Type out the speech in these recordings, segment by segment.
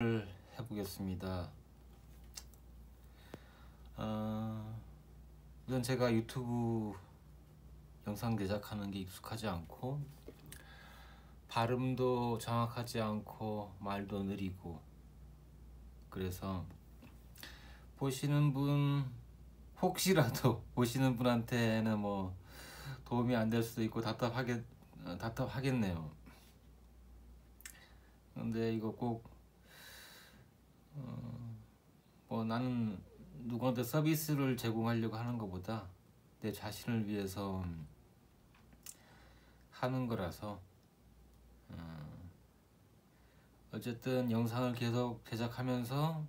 해보겠습니다. 우선 제가 유튜브 영상 제작하는 게 익숙하지 않고 발음도 정확하지 않고 말도 느리고, 그래서 보시는 분, 혹시라도 보시는 분한테는 뭐 도움이 안 될 수도 있고 답답하겠네요. 근데 이거 꼭 뭐 나는 누구한테 서비스를 제공하려고 하는 것보다 내 자신을 위해서 하는 거라서 어쨌든 영상을 계속 제작하면서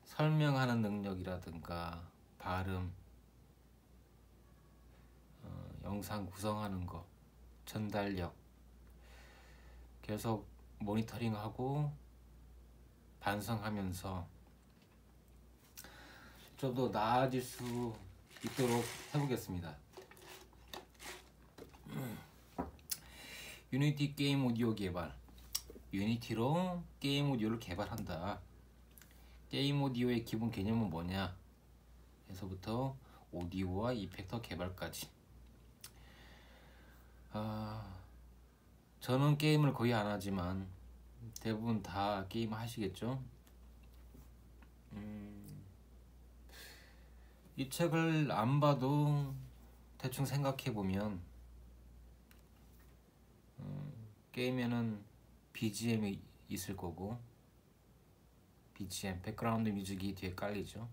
설명하는 능력이라든가 발음, 영상 구성하는 거, 전달력 계속 모니터링하고 반성하면서 좀 더 나아질 수 있도록 해보겠습니다. 유니티 게임 오디오 개발. 유니티로 게임 오디오를 개발한다. 게임 오디오의 기본 개념은 뭐냐 에서부터 오디오와 이펙터 개발까지. 저는 게임을 거의 안 하지만 대부분 다 게임 하시겠죠? 이 책을 안 봐도 대충 생각해보면 게임에는 BGM이 있을 거고, BGM, 백그라운드 뮤직이 뒤에 깔리죠.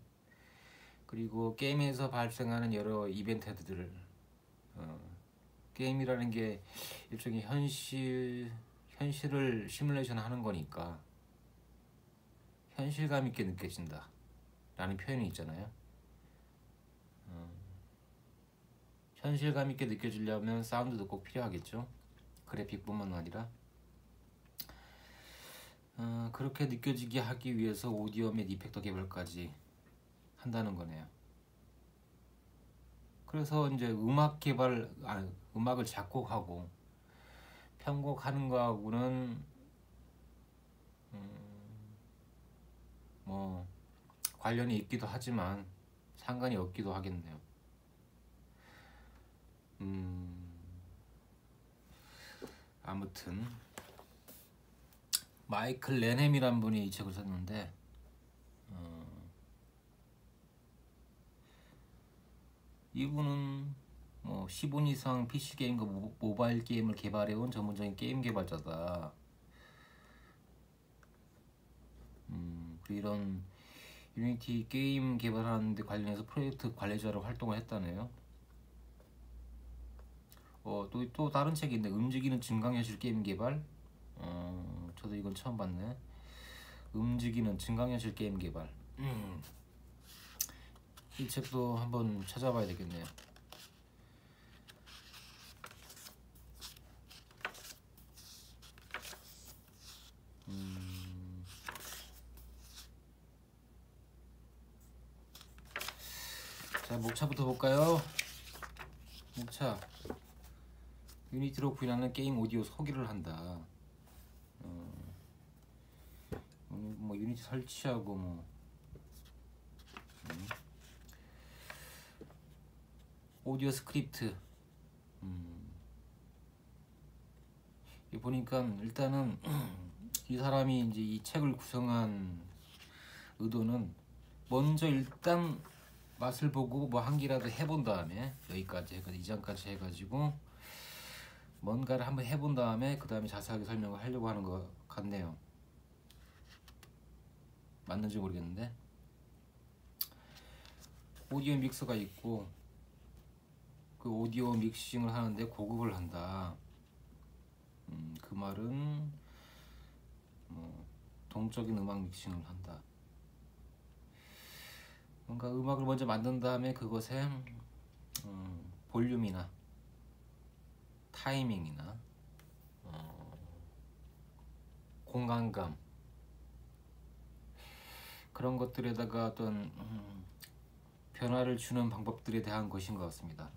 그리고 게임에서 발생하는 여러 이벤트들, 게임이라는 게 일종의 현실을 시뮬레이션 하는 거니까 현실감 있게 느껴진다 라는 표현이 있잖아요. 현실감 있게 느껴지려면 사운드도 꼭 필요하겠죠. 그래픽뿐만 아니라 그렇게 느껴지게 하기 위해서 오디오 및 이펙터 개발까지 한다는 거네요. 그래서 이제 음악을 작곡하고 편곡하는 거하고는 뭐 관련이 있기도 하지만 상관이 없기도 하겠네요. 아무튼 마이클 렌햄이란 분이 이 책을 썼는데 이분은 뭐 10년 이상 PC 게임과 모바일 게임을 개발해온 전문적인 게임 개발자다. 이런 유니티 게임 개발하는 데 관련해서 프로젝트 관리자로 활동을 했다네요. 또 다른 책이 있는데 움직이는 증강현실 게임 개발. 저도 이건 처음 봤네. 움직이는 증강현실 게임 개발. 이 책도 한번 찾아봐야 되겠네요. 자, 목차부터 볼까요? 목차. 유니티로 구현하는 게임 오디오 소개를 한다. 뭐 유니티 설치하고 뭐 오디오 스크립트. 이 보니까 일단은 이 사람이 이제 이 책을 구성한 의도는 먼저 일단 맛을 보고 뭐 한 개라도 해본 다음에 여기까지 해가지고 이전까지 해가지고 뭔가를 한번 해본 다음에 그 다음에 자세하게 설명을 하려고 하는 것 같네요. 맞는지 모르겠는데 오디오 믹서가 있고 그 오디오 믹싱을 하는데 고급을 한다. 그 말은 뭐 동적인 음악 믹싱을 한다. 뭔가 음악을 먼저 만든 다음에 그것에 볼륨이나 타이밍이나 공간감 그런 것들에다가 어떤 변화를 주는 방법들에 대한 것인 것 같습니다.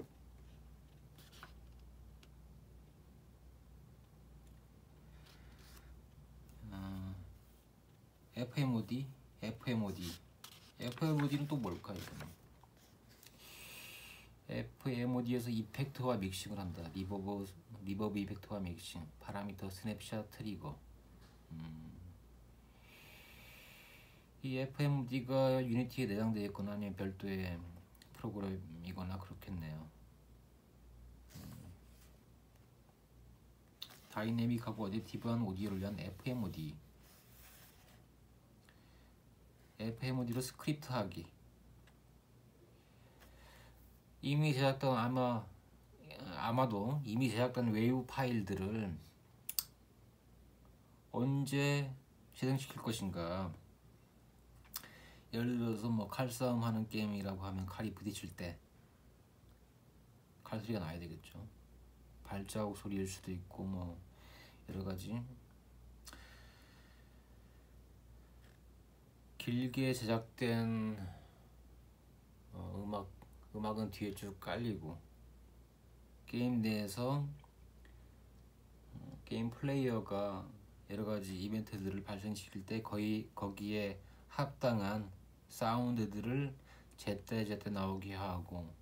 FMOD, FMOD는 또 뭘까 이거는? FMOD에서 이펙트와 믹싱을 한다. 리버브 이펙트와 믹싱, 파라미터 스냅샷 트리거. 이 FMOD가 유니티에 내장되어 있거나 아니면 별도의 프로그램이거나 그렇겠네요. 다이내믹하고 어댑티브한 오디오를 위한 FMOD로 스크립트 하기. 이미 제작된 아마도 이미 제작된 웨이브 파일들을 언제 재생시킬 것인가. 예를 들어서 뭐 칼싸움 하는 게임이라고 하면 칼이 부딪힐 때 칼소리가 나야 되겠죠. 발자국 소리일 수도 있고 뭐 여러 가지. 길게 제작된 음악은 뒤에 쭉 깔리고 게임 내에서 게임 플레이어가 여러 가지 이벤트들을 발생시킬 때 거기에 합당한 사운드들을 제때제때 나오게 하고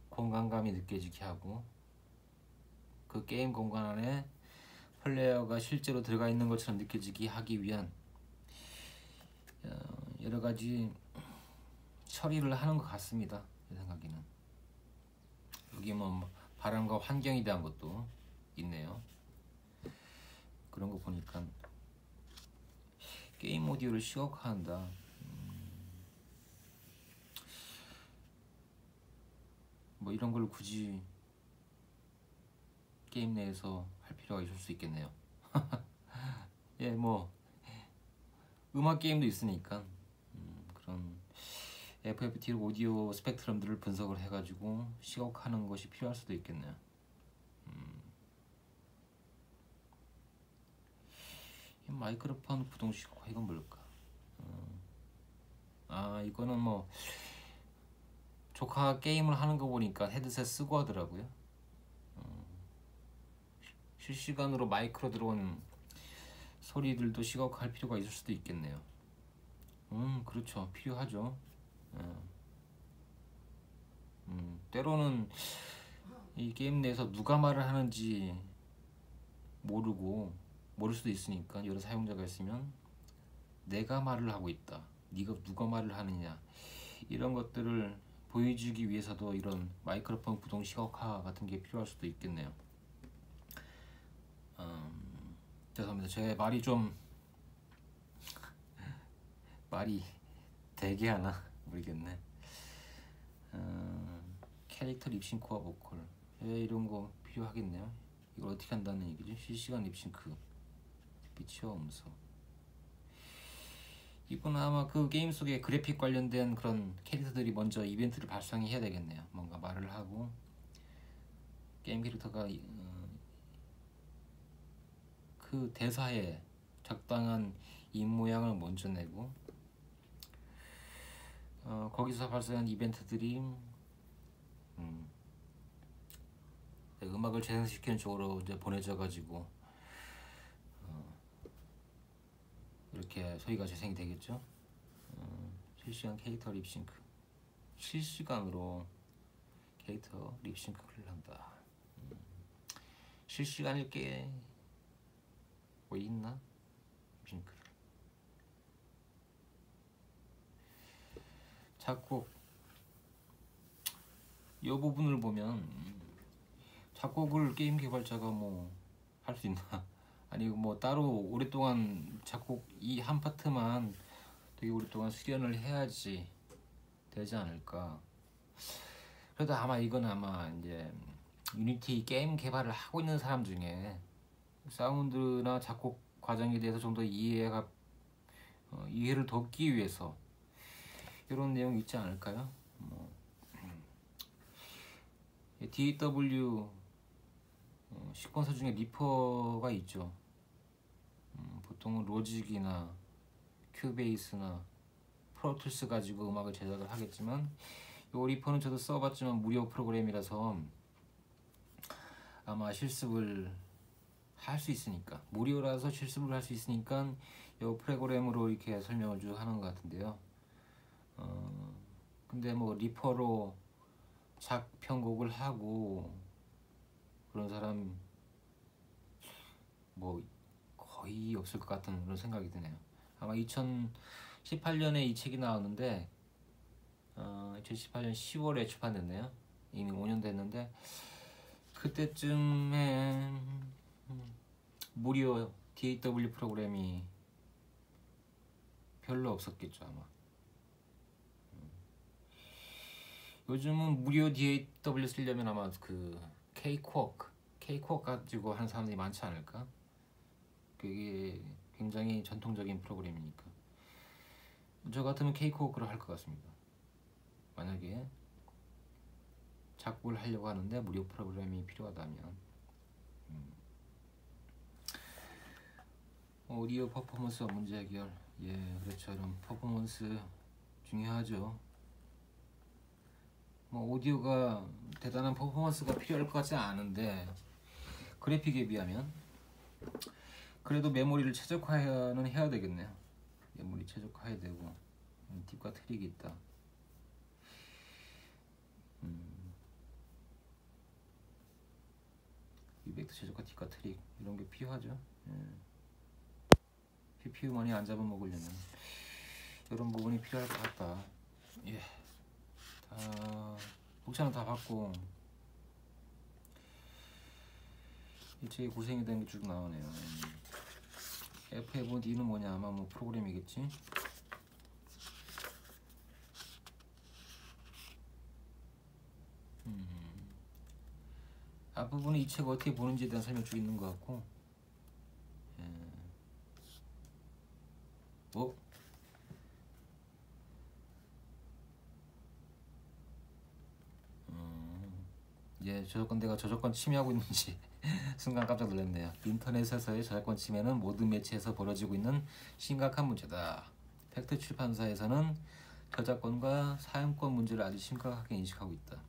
공간감이 느껴지게 하고 그 게임 공간 안에 플레이어가 실제로 들어가 있는 것처럼 느껴지게 하기 위한 여러 가지 처리를 하는 것 같습니다. 제 생각에는. 여기 뭐 발음과 환경에 대한 것도 있네요. 그런 거 보니까 게임 오디오를 시각화한다. 뭐 이런 걸 굳이 게임 내에서 할 필요가 있을 수 있겠네요. 예, 뭐 음악 게임도 있으니까 그런 FFT 오디오 스펙트럼들을 분석을 해가지고 시각화하는 것이 필요할 수도 있겠네요. 마이크로폰 구동 시각화 이건 뭘까? 이거는 뭐 조카가 게임을 하는 거 보니까 헤드셋 쓰고 하더라고요. 실시간으로 마이크로 들어온 소리들도 시각화할 필요가 있을 수도 있겠네요. 그렇죠. 필요하죠. 때로는 이 게임 내에서 누가 말을 하는지 모를 수도 있으니까 여러 사용자가 있으면 내가 말을 하고 있다. 누가 말을 하느냐 이런 것들을 보여주기 위해서도 이런 마이크로폰 구동 시각화 같은 게 필요할 수도 있겠네요. 죄송합니다. 제 말이 되게 하나 모르겠네. 캐릭터 립싱크와 보컬 이런 거 필요하겠네요. 이걸 어떻게 한다는 얘기죠? 실시간 립싱크, 빛이와 음성. 이건 아마 그 게임 속에 그래픽 관련된 그런 캐릭터들이 먼저 이벤트를 발생해야 되겠네요. 뭔가 말을 하고 게임 캐릭터가 그 대사에 적당한 입 모양을 먼저 내고 거기서 발생한 이벤트들이 음악을 재생시키는 쪽으로 이제 보내져 가지고 이렇게 소리가 재생이 되겠죠. 실시간 캐릭터 립싱크, 실시간으로 캐릭터 립싱크를 한다. 실시간일 게 뭐 있나? 립싱크. 작곡 이 부분을 보면 작곡을 게임 개발자가 뭐 할 수 있나? 아니 뭐 따로 오랫동안 작곡 이 한 파트만 되게 오랫동안 수련을 해야지 되지 않을까. 그래도 아마 이건 아마 이제 유니티 게임 개발을 하고 있는 사람 중에 사운드나 작곡 과정에 대해서 좀 더 이해를 돕기 위해서 이런 내용이 있지 않을까요? DAW 시퀀서 중에 리퍼가 있죠. 보통은 로직이나 큐베이스나 프로툴스 가지고 음악을 제작을 하겠지만 이 리퍼는 저도 써봤지만 무료 프로그램이라서 아마 실습을 할 수 있으니까, 무료라서 실습을 할 수 있으니까 이 프로그램으로 이렇게 설명을 쭉 하는 것 같은데요. 근데 뭐 리퍼로 작 편곡을 하고 그런 사람 뭐 거의 없을 것 같은 그런 생각이 드네요. 아마 2018년에 이 책이 나왔는데 2018년 10월에 출판됐네요. 이미 5년 됐는데 그때쯤에 무료 DAW 프로그램이 별로 없었겠죠 아마. 요즘은 무료 DAW 쓰려면 아마 그 Cquark 가지고 하는 사람들이 많지 않을까? 그게 굉장히 전통적인 프로그램이니까. 저 같으면 Cquark를 할 것 같습니다. 만약에 작곡을 하려고 하는데 무료 프로그램이 필요하다면. 오디오 퍼포먼스 문제 해결. 예, 그렇죠. 그럼 퍼포먼스 중요하죠. 뭐 오디오가 대단한 퍼포먼스가 필요할 것 같지 않은데 그래픽에 비하면 그래도 메모리를 최적화는 해야 되겠네요. 메모리 최적화해야 되고 딥과 트릭이 있다. 이펙트 최적화, 딥과 트릭 이런 게 필요하죠. CPU 많이 안 잡아먹으려면 이런 부분이 필요할 것 같다. 예, 다 복차는 다 받고 일체의 고생이 된 게 쭉 나오네요. F7D는 뭐냐? 아마 뭐 프로그램이겠지. 앞부분에 이 책을 어떻게 보는지에 대한 설명 쭉 있는 것 같고. 예, 저작권 내가 저작권 침해하고 있는지 순간 깜짝 놀랐네요. 인터넷에서의 저작권 침해는 모든 매체에서 벌어지고 있는 심각한 문제다. 팩트 출판사에서는 저작권과 사용권 문제를 아주 심각하게 인식하고 있다.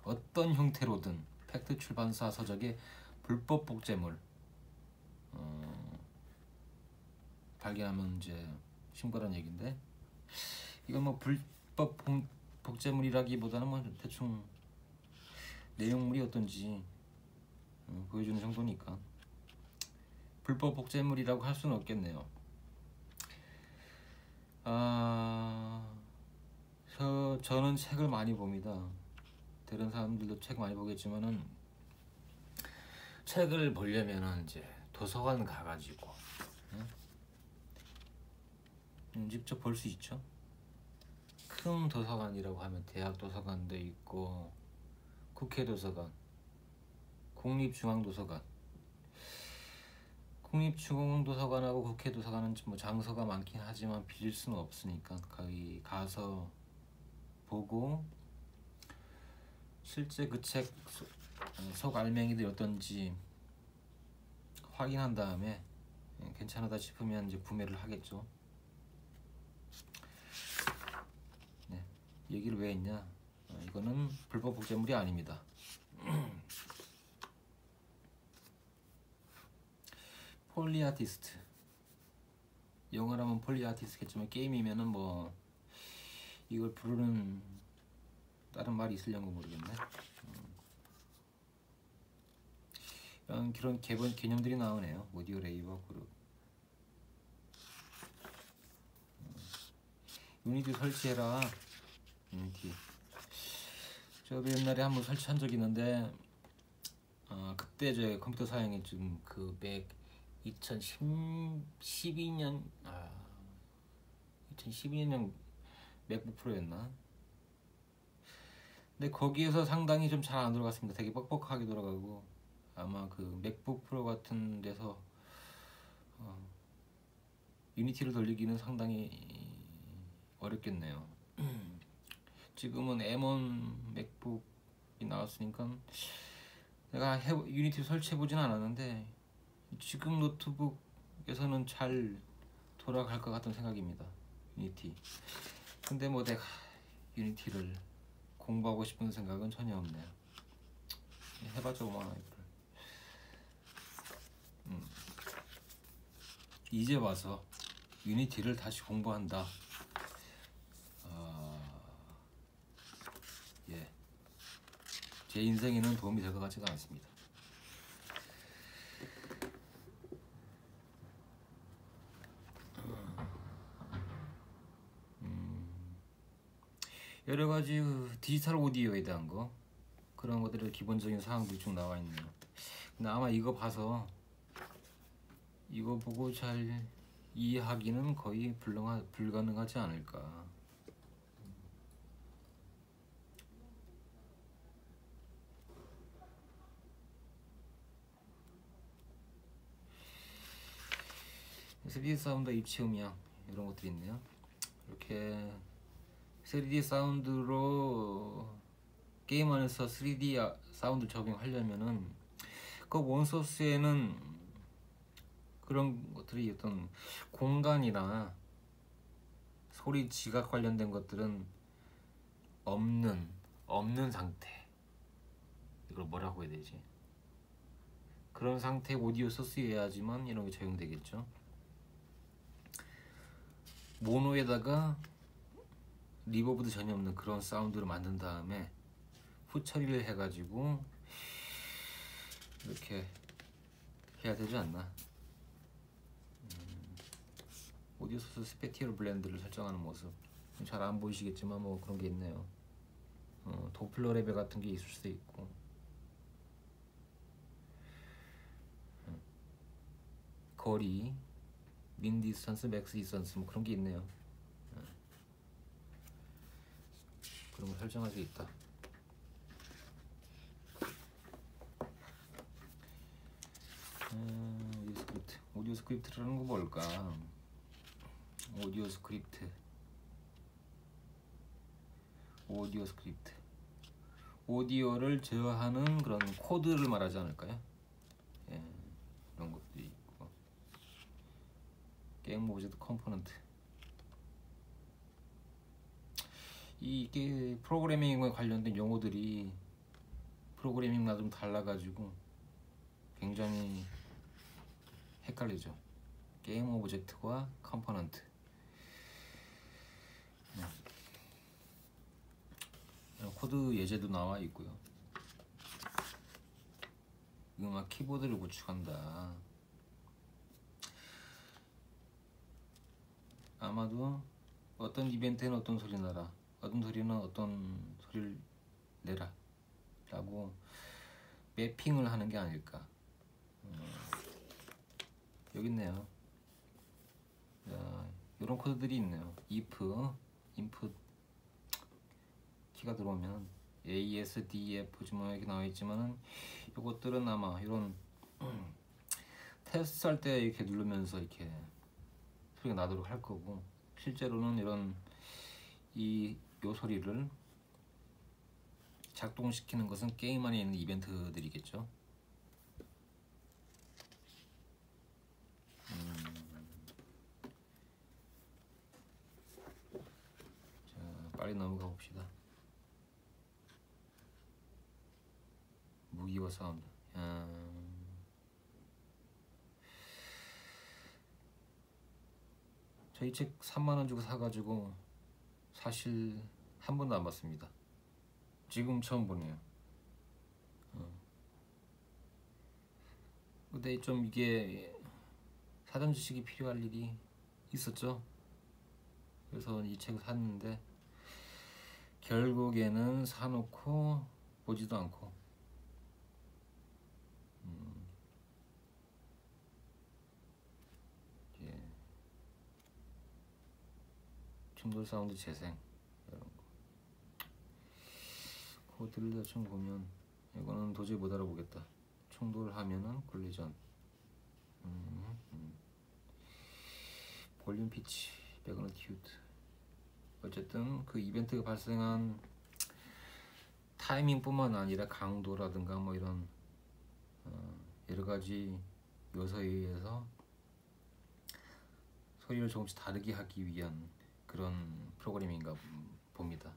어떤 형태로든 팩트 출판사 서적의 불법 복제물 발견하면 이제 신고라는 얘기인데, 이건 뭐 불법 복제물이라기보다는 뭐 대충 내용물이 어떤지 보여주는 정도니까 불법 복제물이라고 할 수는 없겠네요. 저는 책을 많이 봅니다. 다른 사람들도 책 많이 보겠지만은 책을 보려면은 이제 도서관 가가지고 직접 볼 수 있죠. 큰 도서관이라고 하면 대학 도서관도 있고 국회 도서관, 국립중앙도서관. 국립중앙도서관하고 국회 도서관은 뭐 장소가 많긴 하지만 빌릴 수는 없으니까 거기 가서 보고 실제 그 책 속 알맹이들이 어떤지 확인한 다음에 괜찮다 싶으면 이제 구매를 하겠죠. 네, 얘기를 왜 했냐? 이거는 불법 복제물이 아닙니다. 폴리아티스트, 영어라면 폴리아티스트겠지만 게임이면은 뭐 이걸 부르는 다른 말이 있으려고 모르겠네. 이런 기본 개념들이 나오네요. 오디오 레이버 그룹. 유니티 설치해라. 유니티. 저도 옛날에 한번 설치한 적이 있는데 그때 제 컴퓨터 사양이 좀 그 2012년 2012년 맥북 프로였나? 근데 거기에서 상당히 좀 잘 안 돌아갔습니다. 되게 뻑뻑하게 돌아가고 아마 그 맥북 프로 같은 데서 유니티를 돌리기는 상당히 어렵겠네요. 지금은 M1 맥북이 나왔으니까 내가 유니티 설치해보진 않았는데 지금 노트북에서는 잘 돌아갈 것 같은 생각입니다. 유니티. 근데 뭐 내가 유니티를 공부하고 싶은 생각은 전혀 없네요. 해봤자 5만원. 이제 와서 유니티를 다시 공부한다. 예, 제 인생에는 도움이 될 것 같지가 않습니다. 여러 가지 디지털 오디오에 대한 거, 그런 것들의 기본적인 사항들이 쭉 나와 있네요. 근데 아마 이거 봐서 이거 보고 잘 이해하기는 거의 불가능하지 않을까. (3D) 사운드 입체 음향 이런 것들이 있네요. 이렇게 3D 사운드로 게임 안에서 3D 사운드 적용하려면은 그 원소스에는 그런 것들이 어떤 공간이나 소리 지각 관련된 것들은 없는 상태. 이걸 뭐라고 해야 되지? 그런 상태의 오디오 소스여야지만 이런 게 적용되겠죠. 모노에다가 리버브도 전혀 없는 그런 사운드를 만든 다음에 후처리를 해가지고 이렇게 해야 되지 않나. 오디오 소스 스페티얼 블렌드를 설정하는 모습, 잘 안 보이시겠지만 뭐 그런 게 있네요. 도플러 레벨 같은 게 있을 수도 있고, 거리, 민 디스턴스, 맥스 디스턴스 뭐 그런 게 있네요. 그런 거 설정할 수 있다. 오디오 스크립트. 오디오 스크립트라는 거 뭘까? 오디오 스크립트. 오디오를 제어하는 그런 코드를 말하지 않을까요? 예, 이런 것도 있고. 게임 오브젝트 컴포넌트. 이게 프로그래밍과 관련된 용어들이 프로그래밍과 좀 달라가지고 굉장히 헷갈리죠. 게임 오브젝트와 컴포넌트. 코드 예제도 나와 있고요. 음악 키보드를 구축한다. 아마도 어떤 이벤트에는 어떤 소리 나라, 어떤 소리는 어떤 소리를 내라 라고 매핑을 하는 게 아닐까. 여기 있네요. 이런 코드들이 있네요. if, input 키가 들어오면 A, S, D, F 주문 이렇게 나와 있지만은 이것들은 아마 이런 테스트 할 때 이렇게 누르면서 이렇게 소리가 나도록 할 거고, 실제로는 이런 요 소리를 작동시키는 것은 게임 안에 있는 이벤트들이겠죠. 자, 빨리 넘어가 봅시다. 무기와 사운드. 저 이 책 3만원 주고 사가지고 사실 한 번도 안 봤습니다. 지금 처음 보네요. 근데 좀 이게 사전 지식이 필요할 일이 있었죠. 그래서 이 책을 샀는데 결국에는 사놓고 보지도 않고. 예. 충돌 사운드 재생 이런 거. 코드를 대충 보면 이거는 도저히 못 알아보겠다. 충돌하면은 콜리전. 볼륨 피치, 매그너티유드. 어쨌든 그 이벤트가 발생한 타이밍뿐만 아니라 강도라든가 뭐 이런 여러 가지 요소에 의해서 소리를 조금씩 다르게 하기 위한 그런 프로그래밍인가 봅니다.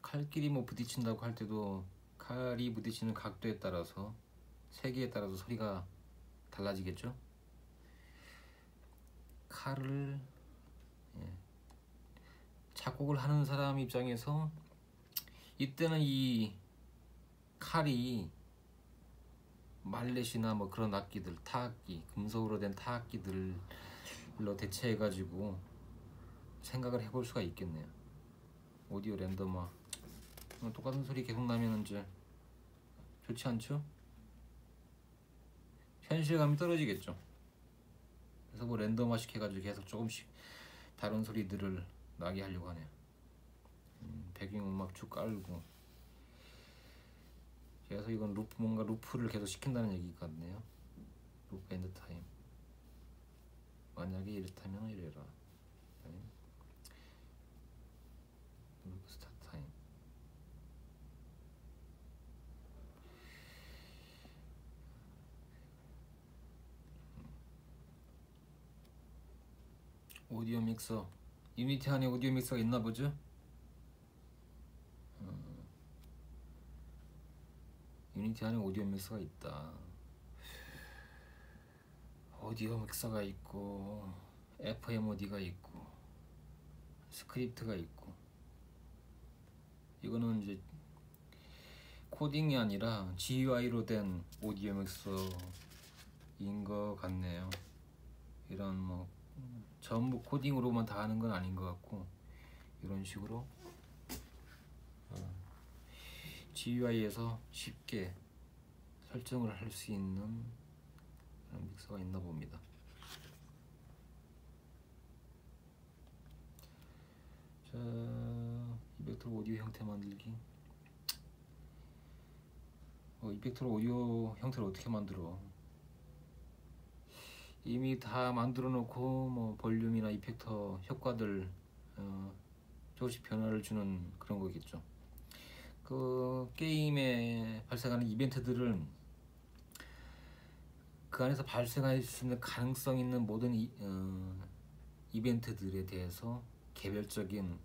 칼끼리 뭐 부딪힌다고 할 때도 칼이 부딪히는 각도에 따라서 세기에 따라서 소리가 달라지겠죠. 칼을 작곡을 하는 사람 입장에서 이때는 이 칼이 말렛이나 뭐 그런 악기들, 타악기, 금속으로 된 타악기들로 대체해가지고 생각을 해볼 수가 있겠네요. 오디오 랜덤화 똑같은 소리 계속 나면 이제 좋지 않죠? 현실감이 떨어지겠죠. 그래서 뭐 랜덤화 시켜가지고 계속 조금씩 다른 소리들을 나게 하려고 하네요. 배경음악 쭉 깔고. 그래서 이건 뭔가 루프를 계속 시킨다는 얘기 같네요. 루프 앤드 타임. 만약에 이렇다면 이래라. 루프 스타트 타임. 오디오 믹서. 유니티 안에 오디오 믹서가 있나 보죠? 유니티 안에 오디오 믹서가 있다. 오디오 믹서가 있고 FMOD가 있고 스크립트가 있고. 이거는 이제 코딩이 아니라 GUI로 된 오디오 믹서인 것 같네요. 이런 뭐 전부 코딩으로만 다 하는 건 아닌 것 같고, 이런 식으로 GUI에서 쉽게 설정을 할 수 있는 그런 믹서가 있나 봅니다. 자, 이펙터로 오디오 형태 만들기. 이펙터로 오디오 형태를 어떻게 만들어? 이미 다 만들어 놓고 뭐 볼륨이나 이펙터 효과들 조금씩 변화를 주는 그런 거겠죠. 그 게임에 발생하는 이벤트들은 그 안에서 발생할 수 있는 가능성 있는 모든 이벤트들에 대해서 개별적인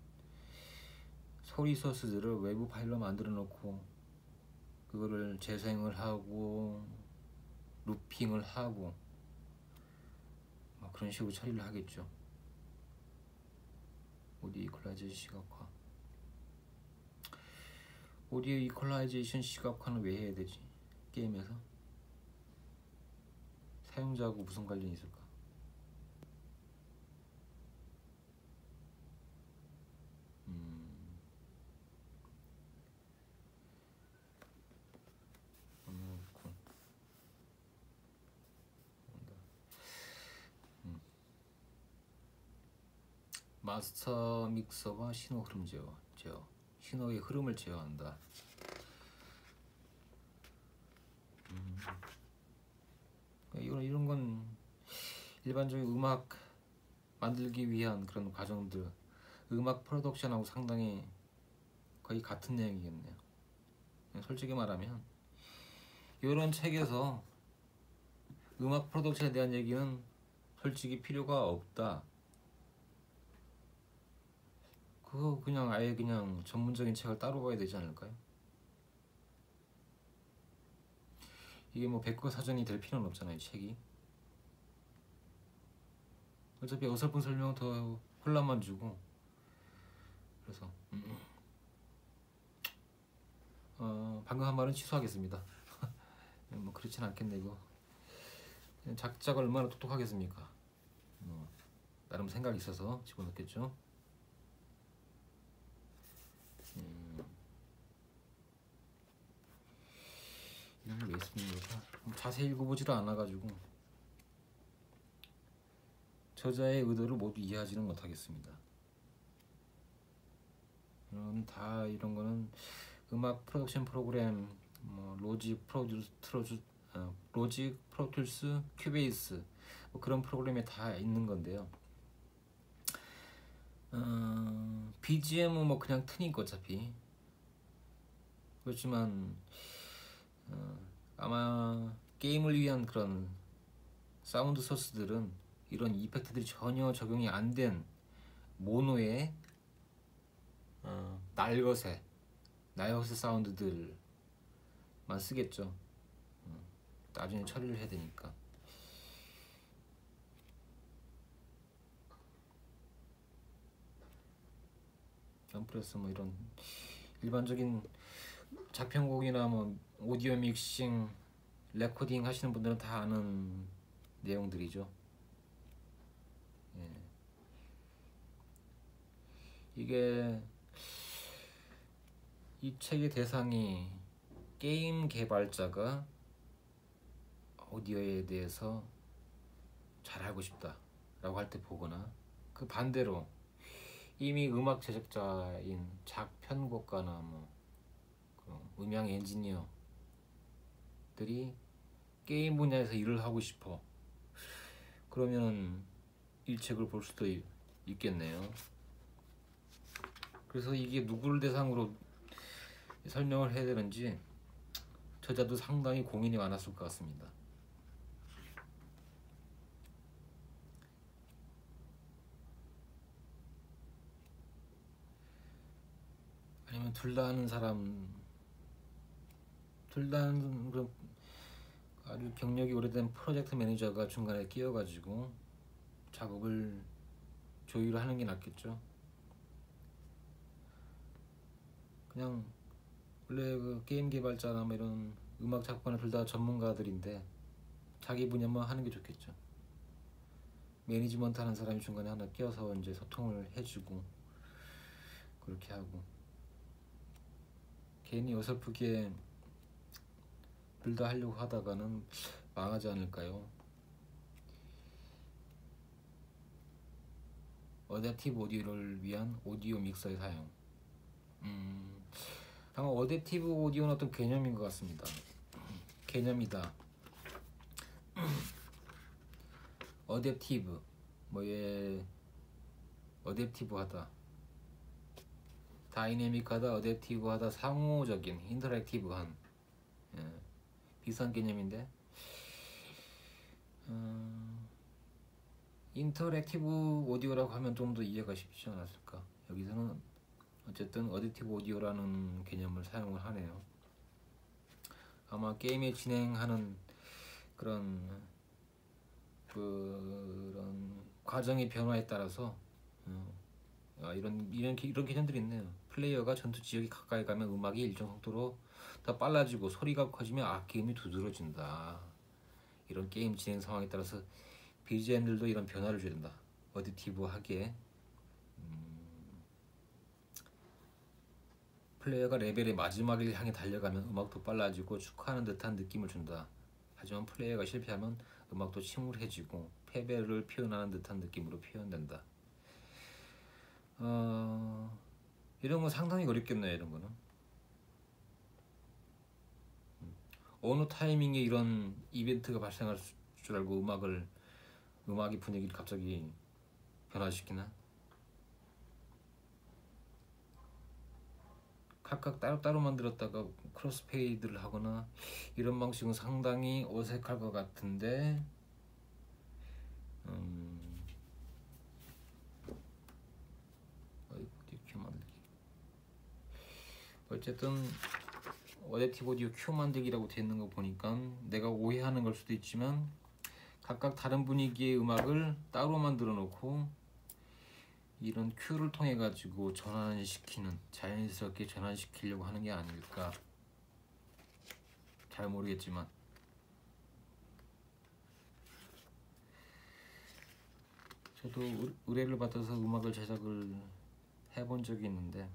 소리 소스들을 외부 파일로 만들어 놓고 그거를 재생을 하고 루핑을 하고 그런 식으로 처리를 하겠죠. 오디오 이퀄라이제이션 시각화. 오디오 이퀄라이제이션 시각화는 왜 해야 되지? 게임에서? 사용자하고 무슨 관련이 있을까? 마스터 믹서와 신호 흐름 제어. 신호의 흐름을 제어한다. 이런 건 일반적인 음악 만들기 위한 그런 과정들, 음악 프로덕션하고 상당히 거의 같은 내용이겠네요. 솔직히 말하면 이런 책에서 음악 프로덕션에 대한 얘기는 솔직히 필요가 없다. 그거 그냥 아예 그냥 전문적인 책을 따로 봐야 되지 않을까요? 이게 뭐 백과사전이 될 필요는 없잖아요, 책이. 어차피 어설픈 설명 더 혼란만 주고. 그래서 방금 한 말은 취소하겠습니다. 뭐 그렇진 않겠네 이거. 작자가 얼마나 똑똑하겠습니까? 나름 생각이 있어서 집어넣겠죠. 이런 걸 왜 쓰는 거죠? 자세히 읽어보지도 않아가지고 저자의 의도를 모두 이해하지는 못하겠습니다. 이런 거는 음악 프로덕션 프로그램, 로직 프로툴스, 큐베이스 그런 프로그램에 다 있는 건데요. BGM은 뭐 그냥 트니까 어차피. 그렇지만 아마 게임을 위한 그런 사운드 소스들은 이런 이펙트들이 전혀 적용이 안 된 모노의 날것의 사운드들만 쓰겠죠. 나중에 처리를 해야 되니까. 점프레스 뭐 이런 일반적인 자편곡이나 뭐 오디오 믹싱, 레코딩 하시는 분들은 다 아는 내용들이죠. 예. 이게 이 책의 대상이 게임 개발자가 오디오에 대해서 잘 알고 싶다 라고 할 때 보거나, 그 반대로 이미 음악 제작자인 작편곡가나 뭐 음향 엔지니어들이 게임 분야에서 일을 하고 싶어, 그러면 이 책을 볼 수도 있겠네요. 그래서 이게 누구를 대상으로 설명을 해야 되는지 저자도 상당히 고민이 많았을 것 같습니다. 아니면 둘 다 아는 사람, 둘 다 아는 그런 아주 경력이 오래된 프로젝트 매니저가 중간에 끼어가지고 작업을 조율하는 게 낫겠죠. 그냥 원래 그 게임 개발자나 뭐 이런 음악 작가나 둘 다 전문가들인데 자기 분야만 하는 게 좋겠죠. 매니지먼트 하는 사람이 중간에 하나 끼어서 이제 소통을 해주고 그렇게 하고, 괜히 어설프게 둘 다 하려고 하다가는 망하지 않을까요? 어댑티브 오디오를 위한 오디오 믹서의 사용. 아마 어댑티브 오디오는 어떤 개념인 것 같습니다. 개념이다. 어댑티브, 뭐에 어댑티브하다, 다이내믹하다, 어댑티브하다, 상호적인, 인터랙티브한, 예, 비슷한 개념인데, 인터랙티브 오디오라고 하면 좀 더 이해가 쉽지 않았을까. 여기서는 어쨌든 어댑티브 오디오라는 개념을 사용을 하네요. 아마 게임에 진행하는 그런 과정의 변화에 따라서 이런 개념들이 있네요. 플레이어가 전투 지역이 가까이 가면 음악이 일정 속도로 더 빨라지고 소리가 커지면 게임이 두드러진다. 이런 게임 진행 상황에 따라서 BGM들도 이런 변화를 줘야 된다. 어댑티브하게 플레이어가 레벨의 마지막을 향해 달려가면 음악도 빨라지고 축하하는 듯한 느낌을 준다. 하지만 플레이어가 실패하면 음악도 침울해지고 패배를 표현하는 듯한 느낌으로 표현된다. 이런 건 상당히 어렵겠네요. 이런 거는 어느 타이밍에 이런 이벤트가 발생할 줄 알고 음악의 분위기를 갑자기 변화시키나? 각각 따로따로 만들었다가 크로스페이드를 하거나 이런 방식은 상당히 어색할 것 같은데, 어쨌든 어댑티브 오디오 큐 만들기라고 되어 있는 거 보니까 내가 오해하는 걸 수도 있지만 각각 다른 분위기의 음악을 따로 만들어 놓고 이런 큐를 통해 가지고 전환시키는, 자연스럽게 전환시키려고 하는 게 아닐까. 잘 모르겠지만 저도 의뢰를 받아서 음악을 제작을 해본 적이 있는데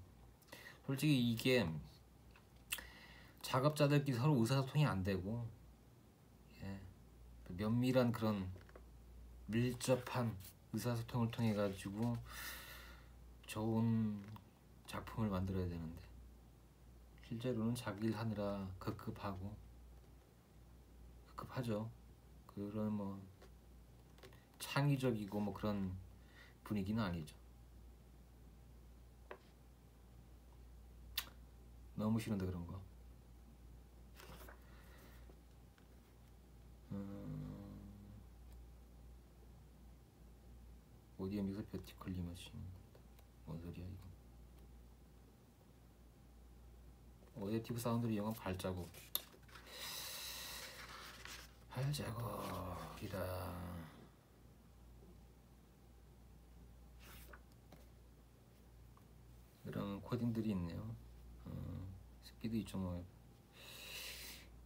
솔직히 이게 작업자들끼리 서로 의사소통이 안 되고, 면밀한 그런 밀접한 의사소통을 통해 가지고 좋은 작품을 만들어야 되는데 실제로는 자기 일 하느라 급급하죠. 그런 뭐 창의적이고 뭐 그런 분위기는 아니죠. 너무 싫은데 그런 거. 오디오 믹서 버티컬 리머신. 뭔 소리야 이거. 어댑티브 사운드를 이용한 발자국이다. 그러면 코딩들이 있네요. 스피드 2.5.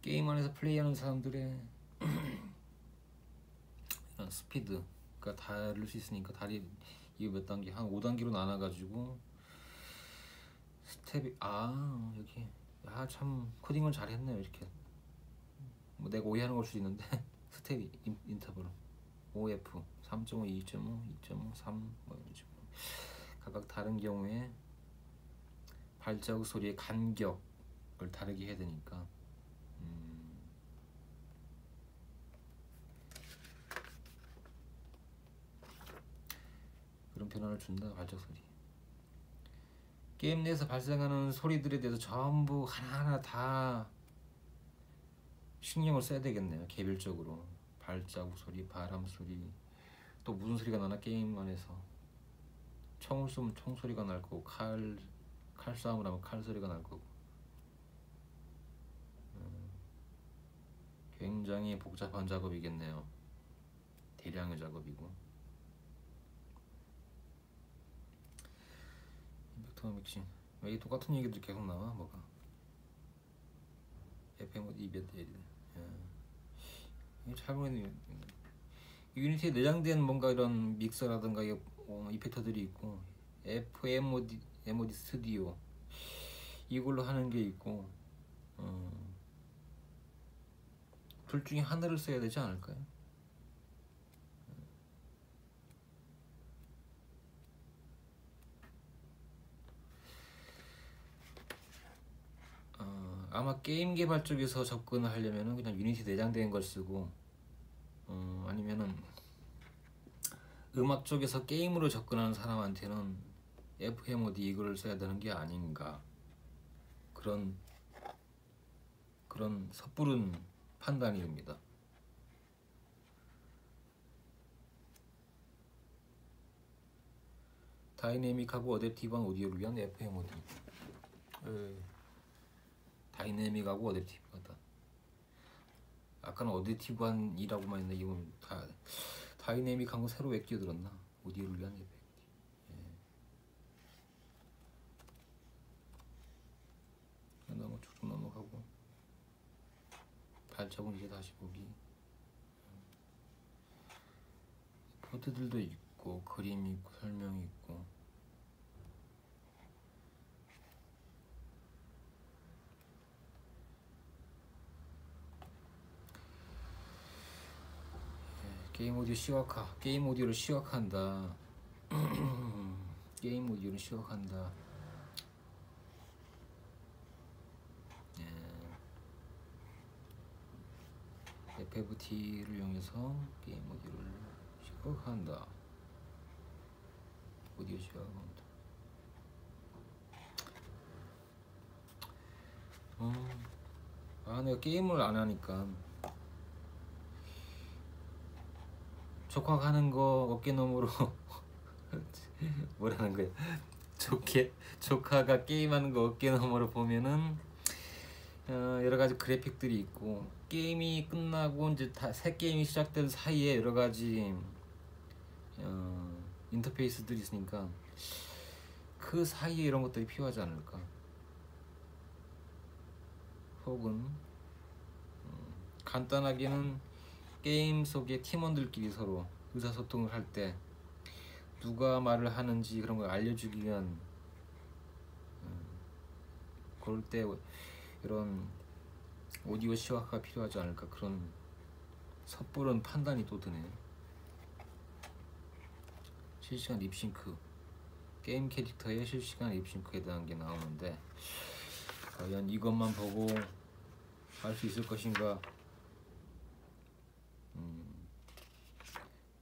게임 안에서 플레이하는 사람들의 이런 스피드가 다를 수 있으니까 다리 이거 몇 단계 한 5단계로 나눠가지고 스텝이 여기 참 코딩을 잘했네요. 이렇게 뭐 내가 오해하는 걸 수도 있는데 스텝 인터벌 OF 3.5, 2.5, 2.5, 3 뭐 이런 식으로 각각 다른 경우에 발자국 소리의 간격을 다르게 해야 되니까 그런 변화를 준다. 발자국 소리. 게임 내에서 발생하는 소리들에 대해서 전부 하나하나 다 신경을 써야 되겠네요. 개별적으로 발자국 소리, 바람 소리, 또 무슨 소리가 나나 게임 안에서 총을 쏘면 총 소리가 날 거고 칼 싸움을 하면 칼 소리가 날 거고 굉장히 복잡한 작업이겠네요. 대량의 작업이고. 임팩트 믹싱. 왜 이 똑같은 얘기들이 계속 나와? 뭐가? FM 이벤트 잘 모르겠네요. 유니티에 내장된 뭔가 이런 믹서라든가 이펙터들이 있고 FMOD 스튜디오 이걸로 하는 게 있고 둘 중에 하나를 써야 되지 않을까요? 아마 게임 개발 쪽에서 접근을 하려면은 그냥 유니티 내장된 걸 쓰고 아니면은 음악 쪽에서 게임으로 접근하는 사람한테는 FMOD 이거를 써야 되는 게 아닌가 그런 섣부른 판단이 듭니다. 다이내믹하고 어댑티브한 오디오를 위한 FMOD. 다이내믹하고 어댑티브하다. 아까는 어댑티브한이라고만 했는데 이건 다이내믹한 거 새로 왜 끼어들었나? 오디오를 위한 에펙트. 쭉 넘어가고 발자국 이제 다시 보기. 포트들도 있고 그림이 있고 설명이 있고 게임 오디오 시각화. 게임 오디오를 시각화한다. 게임 오디오를 시각화한다. FFT를 이용해서 게임 오디오를 시각화한다. 오디오 시각화한다. 내가 게임을 안 하니까 조각하는 거 어깨너머로 뭐라는 거야? 조카가 게임하는 거 어깨너머로 보면은 여러 가지 그래픽들이 있고 게임이 끝나고 이제 새 게임이 시작된 사이에 여러 가지 인터페이스들이 있으니까 그 사이에 이런 것들이 필요하지 않을까? 혹은 간단하게는 게임 속의 팀원들끼리 서로 의사소통을 할 때 누가 말을 하는지 그런 걸 알려주기 위한 그럴 때 이런 오디오 시각화가 필요하지 않을까 그런 섣부른 판단이 또 드네. 실시간 립싱크 게임 캐릭터의 실시간 립싱크에 대한 게 나오는데 과연 이것만 보고 할 수 있을 것인가?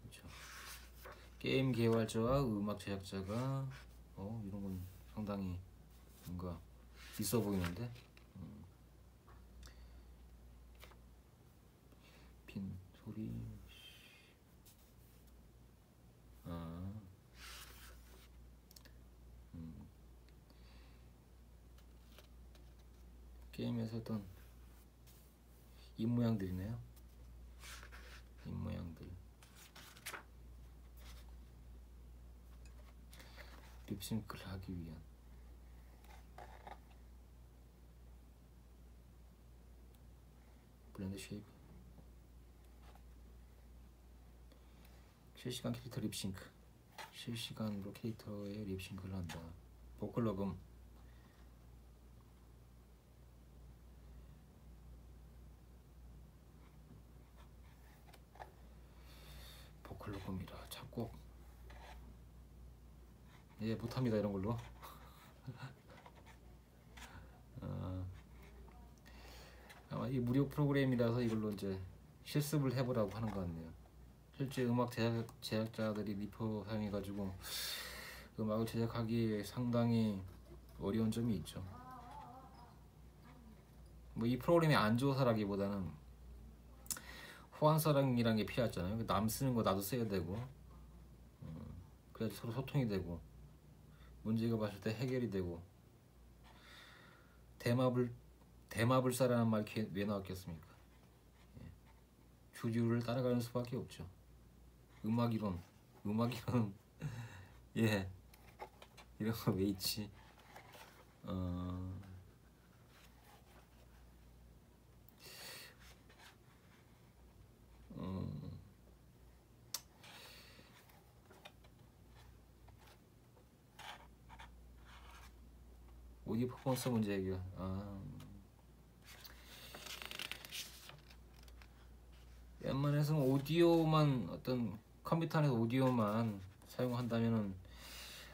그렇죠. 게임 개발자와 음악 제작자가 이런 건 상당히 뭔가 있어 보이는데 빈 소리 게임에서 했던 입 모양들이네요. 입 모양들 립싱크를 하기 위한 핸드 쉐이프. 실시간 캐릭터 립싱크. 실시간으로 캐릭터의 립싱크를 한다. 보컬 녹음. 보컬 녹음이라 작곡. 예, 못합니다 이런 걸로. 아마 이 무료 프로그램이라서 이걸로 이제 실습을 해보라고 하는 것 같네요. 실제 음악 제작자들이 리퍼 사용해가지고 음악을 제작하기에 상당히 어려운 점이 있죠. 뭐 이 프로그램이 안 좋아서라기보다는 호환사랑이라는 게 필요하잖아요. 남 쓰는 거 나도 써야 되고, 그래야지 서로 소통이 되고, 문제가 봤을 때 해결이 되고. 대마불사라는 말 왜 나왔겠습니까? 예. 주류를 따라가는 수밖에 없죠. 음악이론 예, 이런 거 왜 있지? 오디오 퍼포먼스 문제 해결. 웬만해서는 오디오만, 어떤 컴퓨터 안에서 오디오만 사용한다면은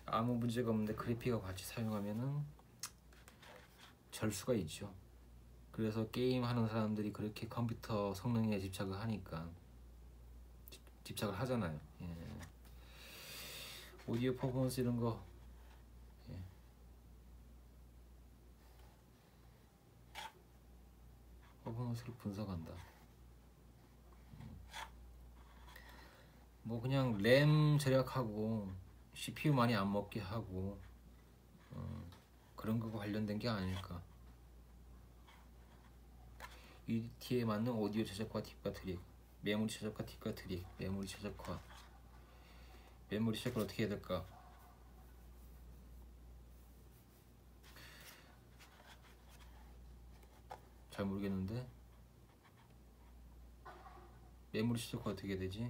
아무 문제가 없는데 그래픽하고 같이 사용하면은 절 수가 있죠. 그래서 게임 하는 사람들이 그렇게 컴퓨터 성능에 집착을 하니까 집착을 하잖아요. 예. 오디오 퍼포먼스 이런 거, 예. 퍼포먼스를 분석한다. 뭐 그냥 램 절약하고 CPU 많이 안 먹게 하고 그런 거가 관련된 게 아닐까. UDT에 맞는 오디오 최적화 팁과 트릭, 메모리 최적화 팁과 트릭, 메모리 최적화를 어떻게 해야 될까? 잘 모르겠는데 메모리 최적화 어떻게 해야 되지?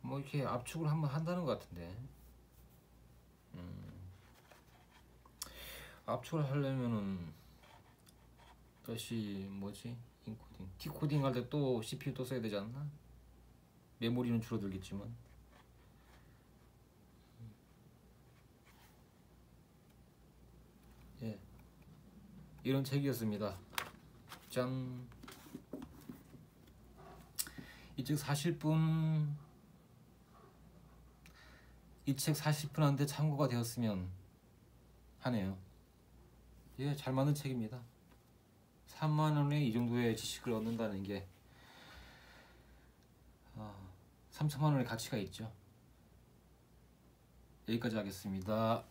뭐 이렇게 압축을 한번 한다는 것 같은데, 압축을 하려면은 다시 뭐지? 인코딩, 디코딩 할 때 또 CPU 또 써야 되지 않나? 메모리는 줄어들겠지만. 예, 이런 책이었습니다. 짠. 이 책 사실 분, 이 책 사실 분한테 참고가 되었으면 하네요. 예, 잘 만든 책입니다. 3만원에 이 정도의 지식을 얻는다는 게 3천만원의 가치가 있죠. 여기까지 하겠습니다.